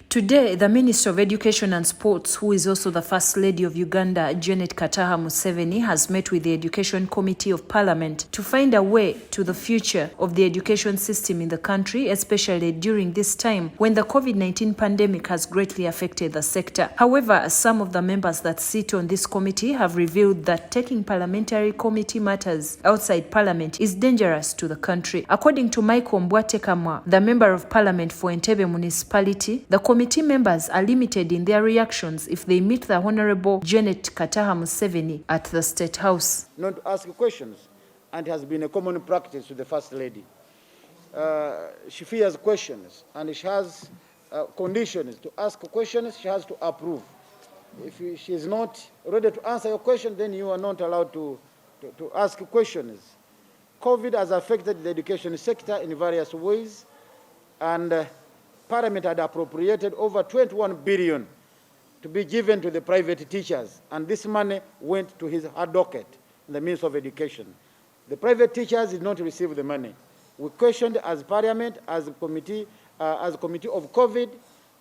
Today, the Minister of Education and Sports, who is also the First Lady of Uganda, Kataha Museveni, has met with the Education Committee of Parliament to find a way to the future of the education system in the country, especially during this time when the COVID-19 pandemic has greatly affected the sector. However, some of the members that sit on this committee have revealed that taking parliamentary committee matters outside Parliament is dangerous to the country. According to Michael Mbwatekamwa, the Member of Parliament for Entebbe Municipality, the committee members are limited in their reactions if they meet the Honorable Kataha Museveni at the State House. Not to ask questions, and it has been a common practice with the First Lady. She fears questions, and she has conditions. To ask questions, she has to approve. If she is not ready to answer your question, then you are not allowed to ask questions. COVID has affected the education sector in various ways, and Parliament had appropriated over 21 billion to be given to the private teachers, and this money went to her docket, the Minister of Education. The private teachers did not receive the money. We questioned as Parliament, as a committee of COVID,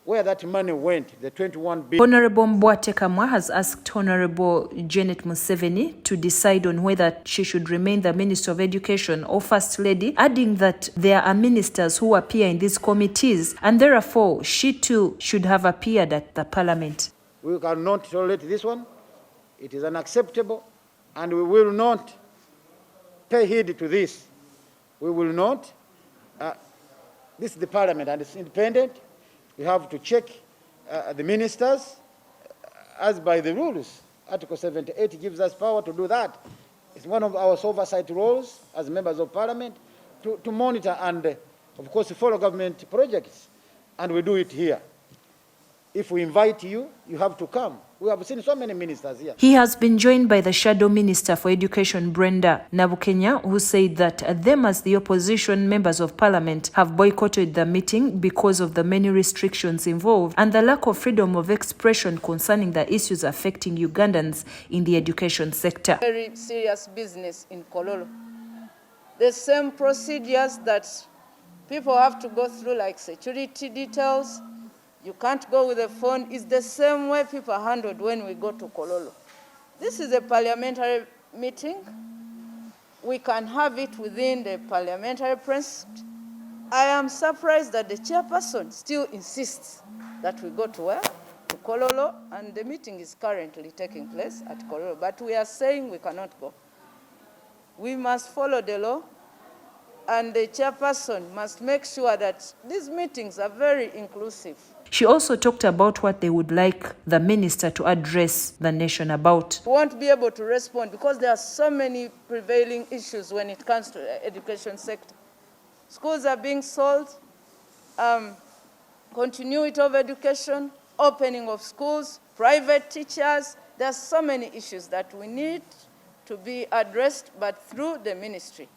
where that money went, the 21 billion. Honorable Mbwatekamwa has asked Honorable Museveni to decide on whether she should remain the Minister of Education or First Lady, adding that there are ministers who appear in these committees and therefore she too should have appeared at the Parliament. We cannot tolerate this one. It is unacceptable, and we will not pay heed to this. We will not. This is the Parliament, and it's independent. We have to check the ministers as by the rules. Article 78 gives us power to do that. It's one of our oversight roles as members of Parliament to monitor and, of course, follow government projects. And we do it here. If we invite you, you have to come. We have seen so many ministers here. He has been joined by the Shadow Minister for Education, Brenda Nabukenya, who said that them as the opposition members of Parliament have boycotted the meeting because of the many restrictions involved and the lack of freedom of expression concerning the issues affecting Ugandans in the education sector. Very serious business in Kololo. The same procedures that people have to go through, like security details. You can't go with a phone. It's the same way people are handled when we go to Kololo. This is a parliamentary meeting. We can have it within the parliamentary principle. I am surprised that the chairperson still insists that we go to where? To Kololo, and the meeting is currently taking place at Kololo. But we are saying we cannot go. We must follow the law, and the chairperson must make sure that these meetings are very inclusive. She also talked about what they would like the minister to address the nation about. We won't be able to respond because there are so many prevailing issues when it comes to the education sector. Schools are being sold, continuity of education, opening of schools, private teachers. There are so many issues that we need to be addressed, but through the ministry.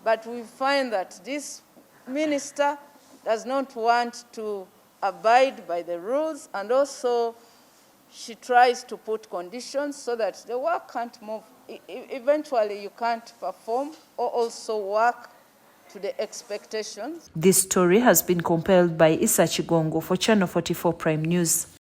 But we find that this minister does not want to abide by the rules, and also she tries to put conditions so that the work can't move. Eventually you can't perform or also work to the expectations. This story has been compiled by Isa Chigongo for Channel 44 Prime News.